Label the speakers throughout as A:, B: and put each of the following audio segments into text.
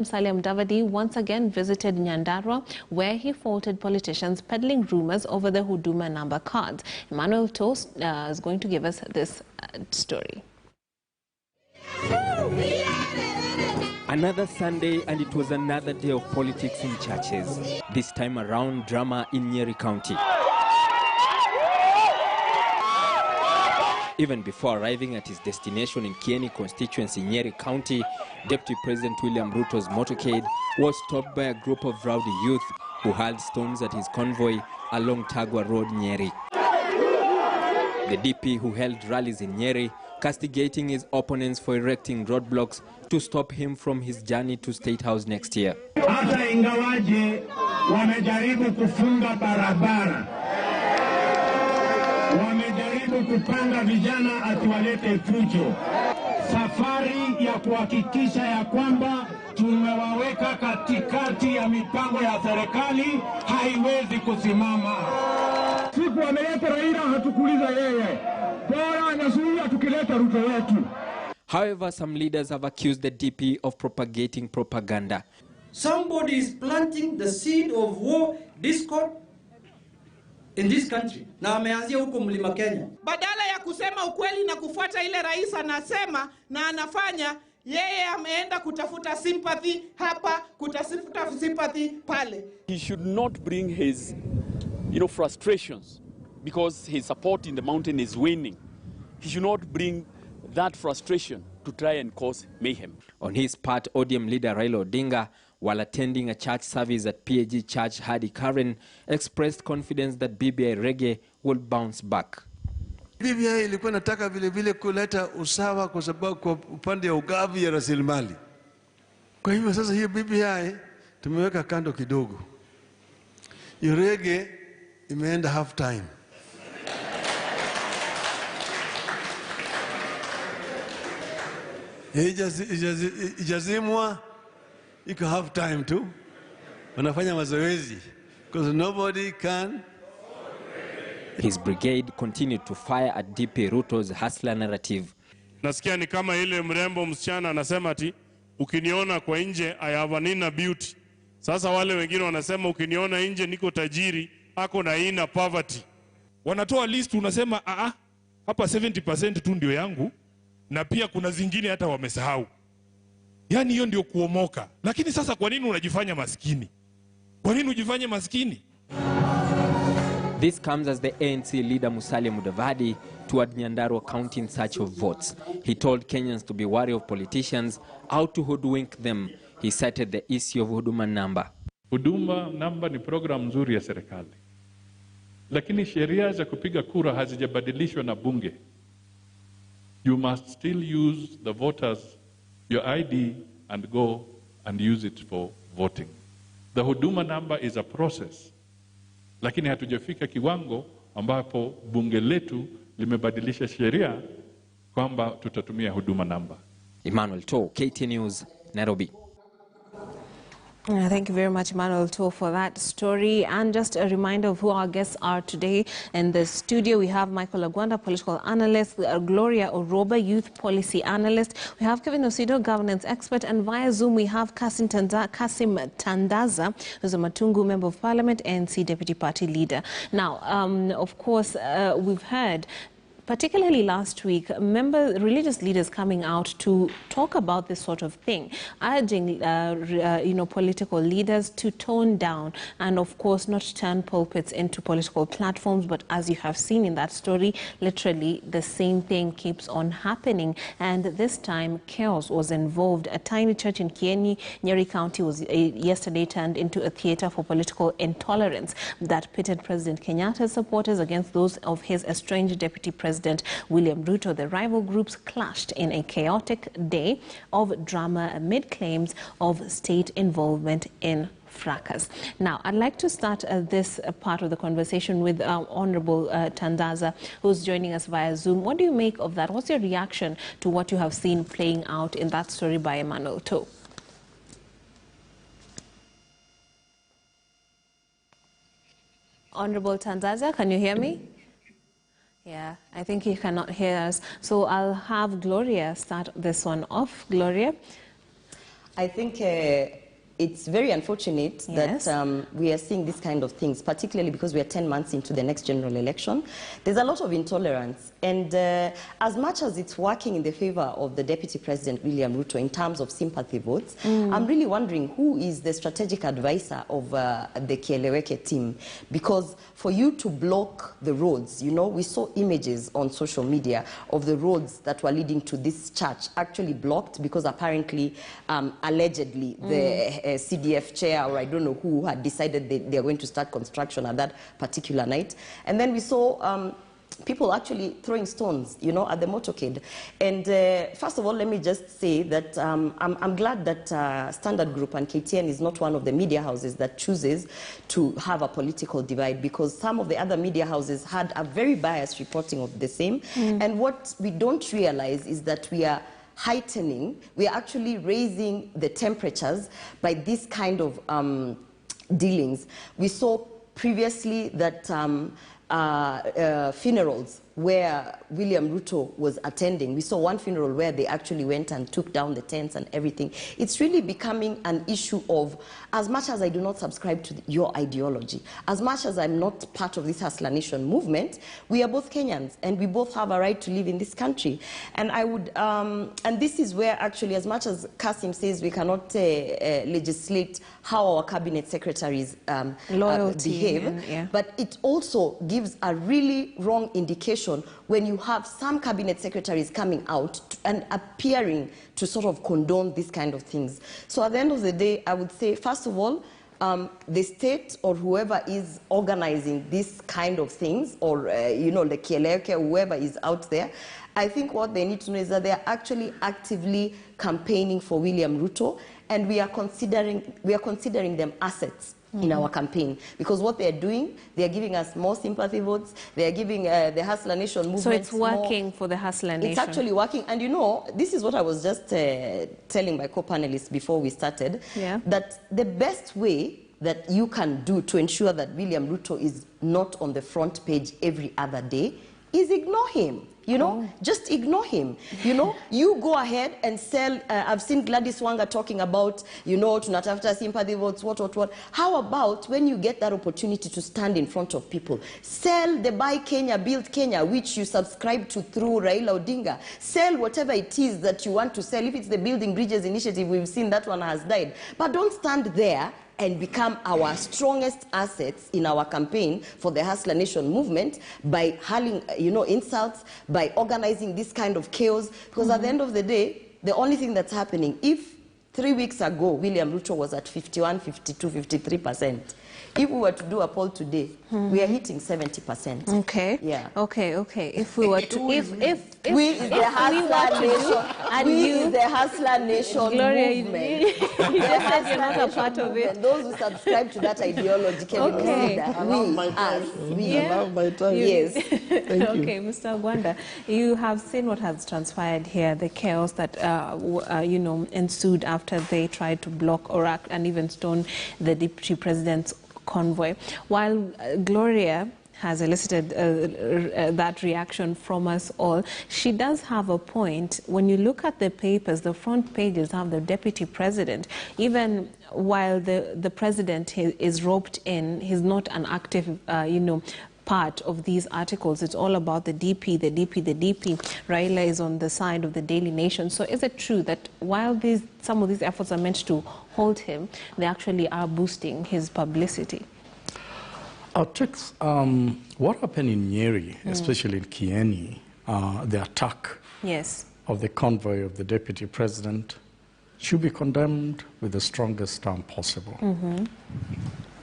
A: Musalia Mudavadi once again visited Nyandarua, where he faulted politicians peddling rumors over the Huduma number cards. Emmanuel Toast is going to give us this story.
B: Another Sunday, and it was another day of politics in churches. This time around, drama in Nyeri County. Even before arriving at his destination in Kieni constituency, Nyeri County, Deputy President William Ruto's motorcade was stopped by a group of rowdy youth who hurled stones at his convoy along Tagwa Road, Nyeri. The DP, who held rallies in Nyeri, castigating his opponents for erecting roadblocks to stop him from his journey to State House next year.
C: Hata ingawaje wamejaribu kufunga barabara, wamejaribu kupanga vijana atuwalete fujo, safari ya kuhakikisha ya kwamba tumewaweka katikati ya mipango ya serikali haiwezi kusimama. Siku wameleta Raila, hatukuuliza yeye, bora anasuia tukileta Ruto wetu.
B: However, some leaders have accused the DP of propagating propaganda.
D: Somebody is planting the seed of war, discord in this country. Na ameanzia huko Mlima Kenya.
E: Badala ya kusema ukweli na kufuata ile rais anasema na anafanya, yeye ameenda kutafuta sympathy hapa, kutafuta sympathy pale.
F: He should not bring his frustrations because his support in the mountain is waning. He should not bring that frustration to try and cause mayhem.
B: On his part, ODM leader Raila Odinga, while attending a church service at PAG Church Hadi Karen, expressed confidence that BBI Reggae will bounce back.
G: BBI ilikuwa nataka vile kuleta usawa kwa sababu kwa upande ya ugavi ya rasilimali. Kwa hivyo sasa hiyo BBI tumeweka kando kidogo. Hiyo Reggae imeenda half time. Ijazimwa iko half time tu. Wanafanya mazoezi because nobody can.
B: His brigade continued to fire at DP Ruto's hustler narrative.
H: Nasikia ni kama ile mrembo msichana anasema ati ukiniona kwa nje I have an inner beauty. Sasa wale wengine wanasema ukiniona nje niko tajiri, ako na inner poverty.
I: Wanatoa list unasema hapa 70% tu ndio yangu na pia kuna zingine hata wamesahau. Yaani hiyo ndio kuomoka. Lakini sasa kwa nini unajifanya maskini? Kwa nini ujifanye maskini?
B: This comes as the ANC leader Musalia Mudavadi toured Nyandarua County in search of votes. He told Kenyans to be wary of politicians, out to hoodwink them. He cited the issue of Huduma number.
J: Huduma namba ni program nzuri ya serikali. Lakini sheria za kupiga kura hazijabadilishwa na bunge. You must still use the voters, your ID, and go and use it for voting. The Huduma number is a process. Lakini hatujafika kiwango ambapo bunge letu limebadilisha sheria kwamba tutatumia Huduma number.
B: Emmanuel To, KT News, Nairobi.
A: Thank you very much, Emmanuel To, for that story. And just a reminder of who our guests are today. In the studio, we have Michael Agwanda, political analyst, Gloria Oroba, youth policy analyst. We have Kevin Osido, governance expert. And via Zoom, we have Kasim Tandaza, who's a Matungu member of parliament, ANC deputy party leader. Now, of course, we've heard, particularly last week, religious leaders coming out to talk about this sort of thing, urging political leaders to tone down and, of course, not turn pulpits into political platforms. But as you have seen in that story, literally the same thing keeps on happening. And this time, chaos was involved. A tiny church in Kieni, Nyeri County, was yesterday turned into a theater for political intolerance that pitted President Kenyatta's supporters against those of his estranged deputy president William Ruto. The rival groups clashed in a chaotic day of drama amid claims of state involvement in fracas. Now, I'd like to start this part of the conversation with Honorable Tandaza, who's joining us via Zoom. What do you make of that? What's your reaction to what you have seen playing out in that story by Emmanuel To? Honorable Tandaza, can you hear me? Yeah, I think he cannot hear us. So I'll have Gloria start this one off. Gloria?
K: I think it's very unfortunate
A: Yes.
K: that we are seeing these kind of things, particularly because we are 10 months into the next general election. There's a lot of intolerance. And as much as it's working in the favor of the Deputy President, William Ruto, in terms of sympathy votes, I'm really wondering who is the strategic advisor of the Kieleweke team. Because for you to block the roads, you know, we saw images on social media of the roads that were leading to this church actually blocked because apparently, allegedly, the CDF chair, or I don't know who, had decided they are going to start construction at that particular night. And then we saw people actually throwing stones, you know, at the motorcade. And first of all, let me just say that I'm glad that Standard Group and KTN is not one of the media houses that chooses to have a political divide, because some of the other media houses had a very biased reporting of the same. And what we don't realize is that we are heightening, we are actually raising the temperatures by this kind of dealings. We saw previously that funerals where William Ruto was attending, we saw one funeral where they actually went and took down the tents and everything. It's really becoming an issue of, as much as I do not subscribe to your ideology, as much as I'm not part of this Hustler Nation movement, we are both Kenyans and we both have a right to live in this country. And I would, and this is where actually, as much as Kasim says we cannot legislate how our cabinet secretaries behave, but it also gives a really wrong indication when you have some cabinet secretaries coming out and appearing to sort of condone these kind of things. So at the end of the day, I would say, first of all, the state or whoever is organizing this kind of things, or you know, the Kieleweke, whoever is out there, I think what they need to know is that they are actually actively campaigning for William Ruto, and we are considering them assets in our campaign, because what they're doing, they're giving us more sympathy votes, they're giving the Hustler Nation movement. So
A: it's working for the Hustler Nation.
K: It's actually working. And you know, this is what I was just telling my co-panelists before we started, that the best way that you can do to ensure that William Ruto is not on the front page every other day is ignore him. You know, just ignore him. You know, you go ahead and sell. I've seen Gladys Wanga talking about, you know, tunatafuta sympathy votes, what. How about when you get that opportunity to stand in front of people, sell the Buy Kenya, Build Kenya, which you subscribe to through Raila Odinga. Sell whatever it is that you want to sell. If it's the Building Bridges initiative, we've seen that one has died. But don't stand there and become our strongest assets in our campaign for the Hustler Nation movement by hurling, you know, insults, by organizing this kind of chaos. Because at the end of the day, the only thing that's happening, if 3 weeks ago William Ruto was at 51, 52, 53%, if we were to do a poll today, we are hitting 70%.
A: Okay.
K: Yeah.
A: Okay. If we were to, if
K: we is the Hustler Nation,
A: and
K: we
A: you,
K: is the Hustler Nation
A: Gloria,
K: movement.
A: you just said you're not a part of it.
K: Those who subscribe to that ideology can see that we, yes.
A: Okay, Mr. Agwanda, you have seen what has transpired here, the chaos that you know, ensued after they tried to block and even stone the Deputy President's convoy. While Gloria has elicited that reaction from us all, she does have a point. When you look at the papers, the front pages have the Deputy President. Even while the President is roped in, he's not an active, you know, part of these articles. It's all about the DP. Raila is on the side of the Daily Nation. So is it true that while some of these efforts are meant to hold him, they actually are boosting his publicity?
L: Trix, what happened in Nyeri, especially in Kieni, the attack of the convoy of the Deputy President, should be condemned with the strongest term possible.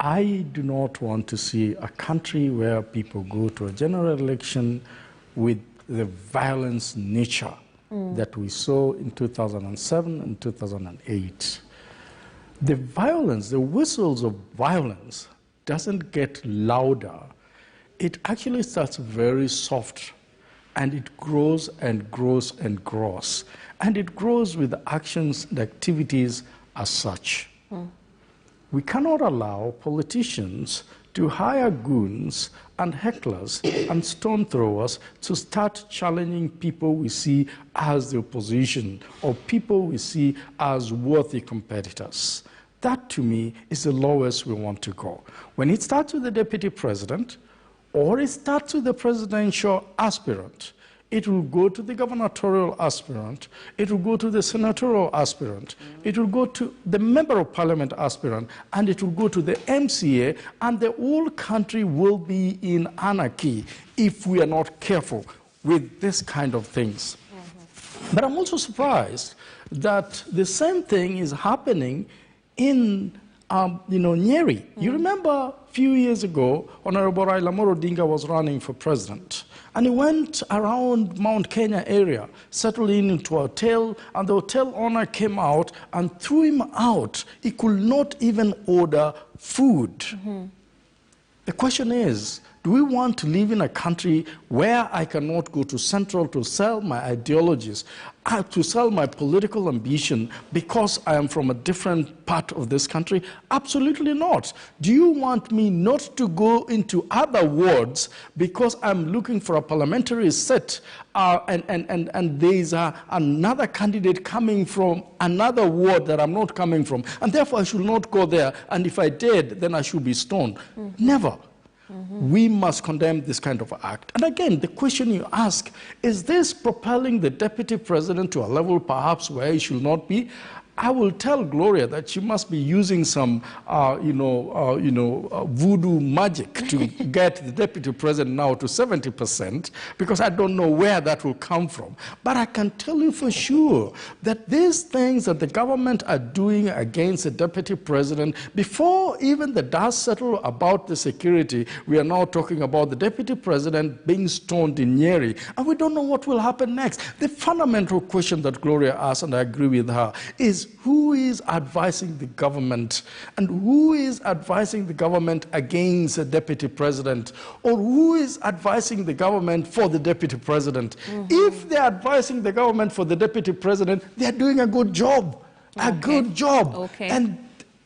L: I do not want to see a country where people go to a general election with the violence nature that we saw in 2007 and 2008. The violence, the whistles of violence doesn't get louder. It actually starts very soft, and it grows and grows and grows. And it grows with the actions and activities as such. We cannot allow politicians to to hire goons and hecklers and stone throwers to start challenging people we see as the opposition or people we see as worthy competitors. That, to me, is the lowest we want to go. When it starts with the deputy president, or it starts with the presidential aspirant, it will go to the gubernatorial aspirant, it will go to the senatorial aspirant, it will go to the member of parliament aspirant, and it will go to the MCA, and the whole country will be in anarchy if we are not careful with this kind of things. But I'm also surprised that the same thing is happening in Nyeri. You remember a few years ago, Honorable Raila Amolo Odinga was running for president. And he went around Mount Kenya area, settled into a hotel, and the hotel owner came out and threw him out. He could not even order food. The question is, do we want to live in a country where I cannot go to Central to sell my ideologies, to sell my political ambition because I am from a different part of this country? Absolutely not. Do you want me not to go into other wards because I'm looking for a parliamentary seat and there's another candidate coming from another ward that I'm not coming from, and therefore I should not go there, and if I did, then I should be stoned? Never. We must condemn this kind of act. And again, the question you ask, is this propelling the deputy president to a level perhaps where he should not be? I will tell Gloria that she must be using some, voodoo magic to get the deputy president now to 70%, because I don't know where that will come from. But I can tell you for sure that these things that the government are doing against the deputy president, before even the dust settled about the security, we are now talking about the deputy president being stoned in Nyeri, and we don't know what will happen next. The fundamental question that Gloria asked, and I agree with her, is who is advising the government, and who is advising the government against the deputy president, or who is advising the government for the deputy president? If they're advising the government for the deputy president, they're doing a good job, a good job. And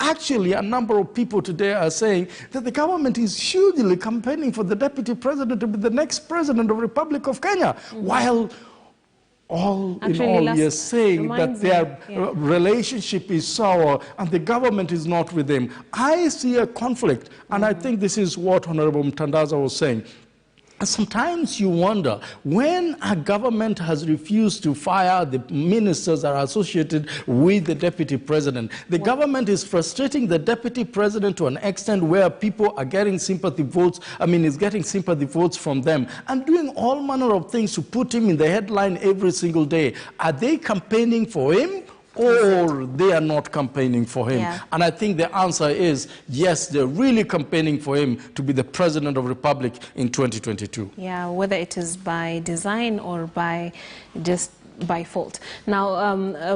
L: actually, a number of people today are saying that the government is hugely campaigning for the deputy president to be the next president of the Republic of Kenya, while we are saying that their relationship is sour and the government is not with them. I see a conflict, and I think this is what Honorable Mtandaza was saying. And sometimes you wonder, when a government has refused to fire the ministers that are associated with the deputy president, the government is frustrating the deputy president to an extent where people are getting sympathy votes, is getting sympathy votes from them, and doing all manner of things to put him in the headline every single day. Are they campaigning for him, or they are not campaigning for him? And I think the answer is yes, they're really campaigning for him to be the president of the Republic in 2022. Yeah,
A: whether it is by design or by fault. Now,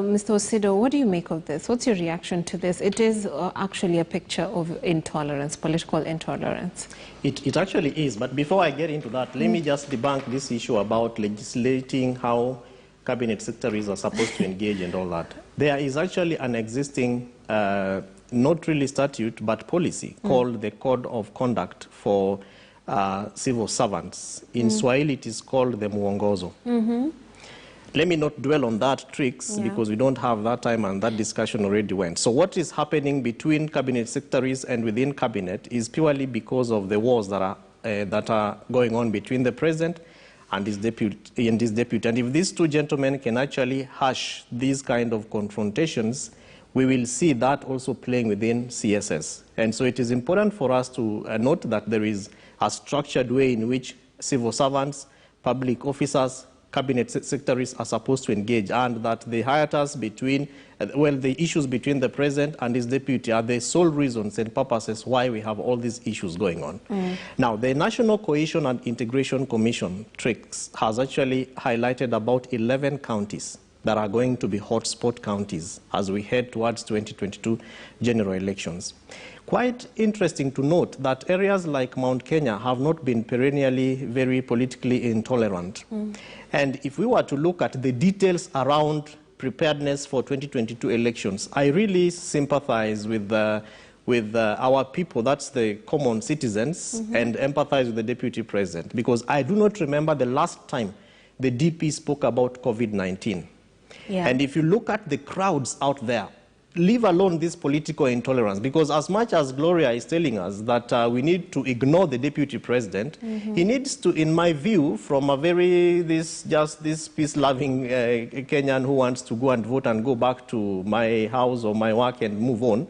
A: Mr. Osido, what do you make of this? What's your reaction to this? It is actually a picture of intolerance, political intolerance.
M: It actually is, but before I get into that, let me just debunk this issue about legislating how cabinet secretaries are supposed to engage and all that. There is actually an existing, not really statute, but policy called the Code of Conduct for Civil Servants. In Swahili, it is called the Muongozo. Let me not dwell on that tricks because we don't have that time, and that discussion already went. So what is happening between cabinet secretaries and within cabinet is purely because of the wars that are going on between the president and his deputy. And if these two gentlemen can actually hush these kind of confrontations, we will see that also playing within CSS. And so it is important for us to note that there is a structured way in which civil servants, public officers, cabinet secretaries are supposed to engage, and that the hiatus between, the issues between the president and his deputy are the sole reasons and purposes why we have all these issues going on. Now, the National Cohesion and Integration Commission, TRICS, has actually highlighted about 11 counties that are going to be hotspot counties as we head towards 2022 general elections. Quite interesting to note that areas like Mount Kenya have not been perennially very politically intolerant. And if we were to look at the details around preparedness for 2022 elections, I really sympathize with with our people, that's the common citizens, and empathize with the Deputy President, because I do not remember the last time the DP spoke about COVID-19. Yeah. And if you look at the crowds out there, leave alone this political intolerance, because as much as Gloria is telling us that we need to ignore the Deputy President, he needs to, in my view, from a very, this peace-loving Kenyan who wants to go and vote and go back to my house or my work and move on,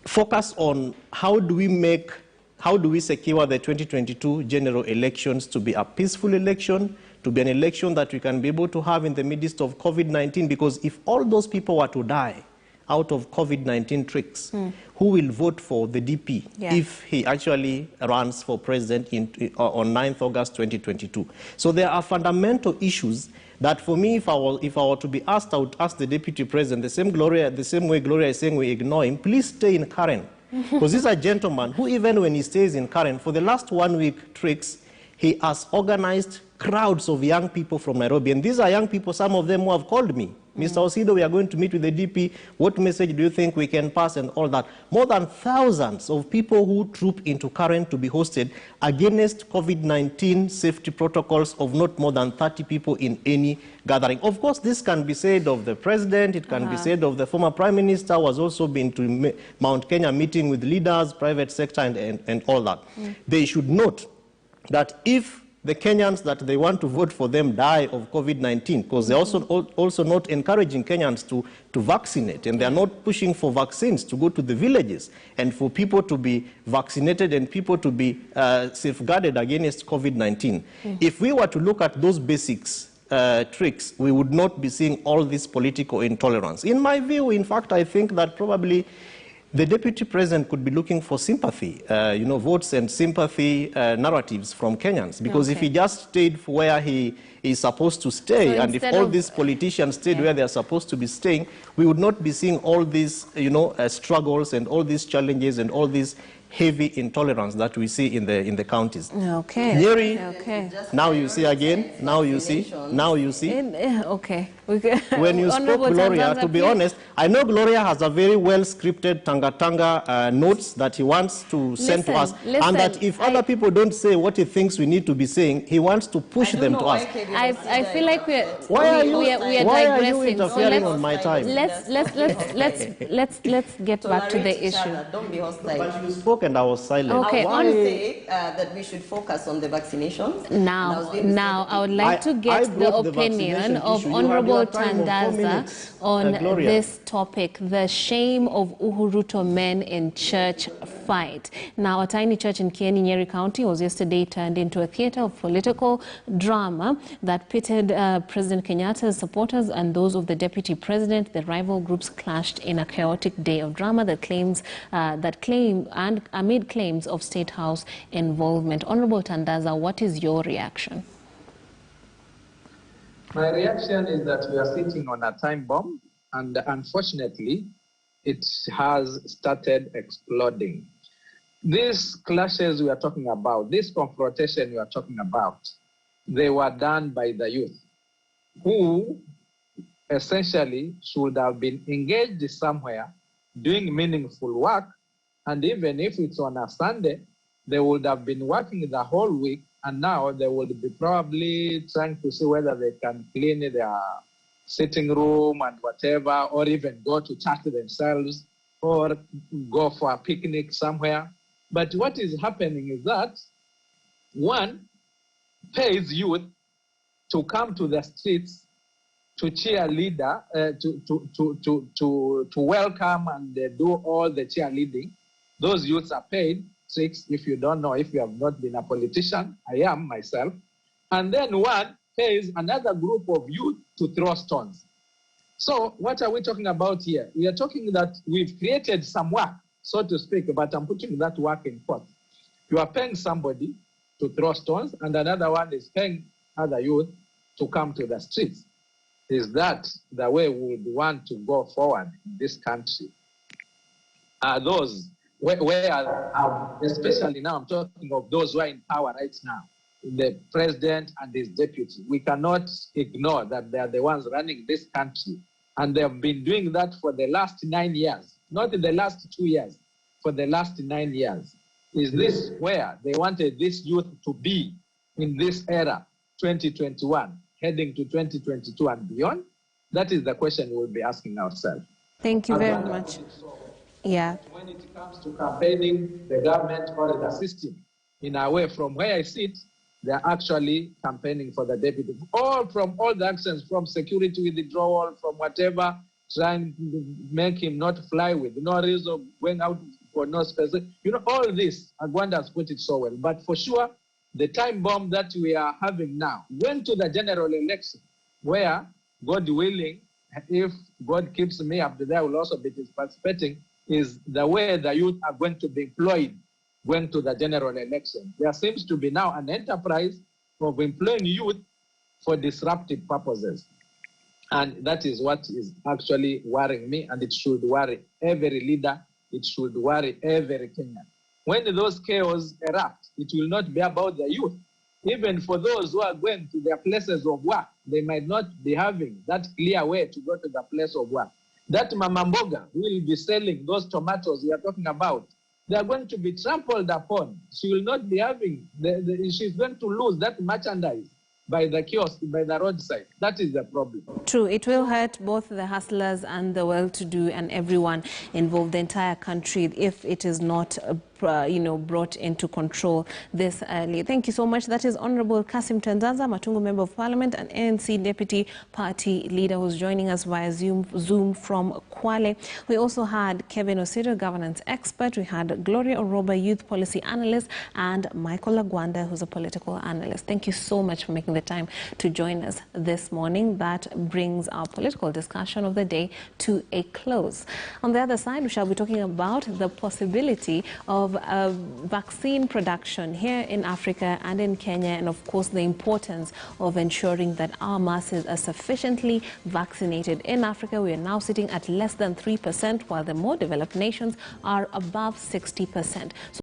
M: focus on how do we secure the 2022 general elections to be a peaceful election, to be an election that we can be able to have in the midst of COVID-19, because if all those people were to die out of COVID-19 tricks, who will vote for the DP if he actually runs for president on 9th August 2022? So there are fundamental issues that for me, if I were to be asked, I would ask the Deputy President, the same way Gloria is saying we ignore him, please stay in Karen. Because this is a gentleman who, even when he stays in Karen, for the last 1 week tricks, he has organized crowds of young people from Nairobi. And these are young people, some of them who have called me. Mr. Osido, we are going to meet with the DP. What message do you think we can pass and all that? More than thousands of people who troop into Karen to be hosted against COVID-19 safety protocols of not more than 30 people in any gathering. Of course, this can be said of the president. It can be said of the former prime minister who has also been to Mount Kenya meeting with leaders, private sector, and all that. They should note that if the Kenyans that they want to vote for them die of COVID-19, because they're also not encouraging Kenyans to vaccinate, and they're not pushing for vaccines to go to the villages and for people to be vaccinated and people to be safeguarded against COVID-19. If we were to look at those basics, tricks, we would not be seeing all this political intolerance. In my view, in fact, I think that probably the Deputy President could be looking for sympathy, votes and sympathy narratives from Kenyans. Because if he just stayed where he is supposed to stay, so and if all these politicians stayed where they are supposed to be staying, we would not be seeing all these, struggles and all these challenges and all these heavy intolerance that we see in the counties.
A: Okay.
M: Nyeri, now you see again, now you see.
A: Okay.
M: When you spoke, Gloria, to be honest, I know Gloria has a very well-scripted Tanga notes that he wants to send to us, and that if other people don't say what he thinks we need to be saying, he wants to push them to us.
A: I feel like we are
M: you
A: digressing.
M: interfering on my time?
A: Let's get back to the issue.
K: Don't be hostile.
M: But you spoke and I was silent.
A: Okay.
K: I want to say that we should focus on the vaccinations.
A: Now I would like to get the opinion of Honorable Tandaza on this topic, the shame of Uhuruto men in church fight. Now, a tiny church in Kieni, Nyeri County was yesterday turned into a theater of political drama that pitted President Kenyatta's supporters and those of the Deputy President. The rival groups clashed in a chaotic day of drama amid claims of State House involvement. Honorable Tandaza, what is your reaction?
N: My reaction is that we are sitting on a time bomb, and unfortunately, it has started exploding. These clashes we are talking about, this confrontation we are talking about, they were done by the youth, who essentially should have been engaged somewhere doing meaningful work, and even if it's on a Sunday, they would have been working the whole week, and now they would be probably trying to see whether they can clean their sitting room and whatever, or even go to church themselves, or go for a picnic somewhere. But what is happening is that one pays youth to come to the streets to cheer leader, to welcome and do all the cheerleading. Those youths are paid. If you don't know, if you have not been a politician, I am myself. And then one pays another group of youth to throw stones. So what are we talking about here? We are talking that we've created some work, so to speak, but I'm putting that work in quotes. You are paying somebody to throw stones, and another one is paying other youth to come to the streets. Is that the way we would want to go forward in this country? Are those especially now, I'm talking of those who are in power right now, the president and his deputy. We cannot ignore that they are the ones running this country, and they have been doing that for the last 9 years, not in the last 2 years. for the last 9 years. Is this where they wanted this youth to be in this era, 2021, heading to 2022 and beyond? That is the question we'll be asking ourselves.
A: Thank you very much. Yeah.
N: When it comes to campaigning the government or the system, in a way, from where I sit, they're actually campaigning for the deputy. From all the actions, from security withdrawal, from whatever, trying to make him not fly with no reason, going out for no specific. All this, Agwanda has put it so well. But for sure, the time bomb that we are having now went to the general election, where, God willing, if God keeps me up there, I will also be participating, is the way the youth are going to be employed going to the general election. There seems to be now an enterprise of employing youth for disruptive purposes. And that is what is actually worrying me, and it should worry every leader. It should worry every Kenyan. When those chaos erupt, it will not be about the youth. Even for those who are going to their places of work, they might not be having that clear way to go to the place of work. That Mama Mboga who will be selling those tomatoes we are talking about, they are going to be trampled upon. She will not be having, she's going to lose that merchandise by the kiosk, by the roadside. That is the problem.
A: True, it will hurt both the hustlers and the well-to-do and everyone involved, the entire country, if it is not brought into control this early. Thank you so much. That is Honorable Kasim Tanzanza, Matungu Member of Parliament and ANC Deputy Party Leader, who's joining us via Zoom from Kwale. We also had Kevin Osiro, Governance Expert. We had Gloria Oroba, Youth Policy Analyst, and Michael Agwanda, who's a Political Analyst. Thank you so much for making the time to join us this morning. That brings our political discussion of the day to a close. On the other side, we shall be talking about the possibility of vaccine production here in Africa and in Kenya, and of course the importance of ensuring that our masses are sufficiently vaccinated. In Africa, we are now sitting at less than 3%, while the more developed nations are above 60%.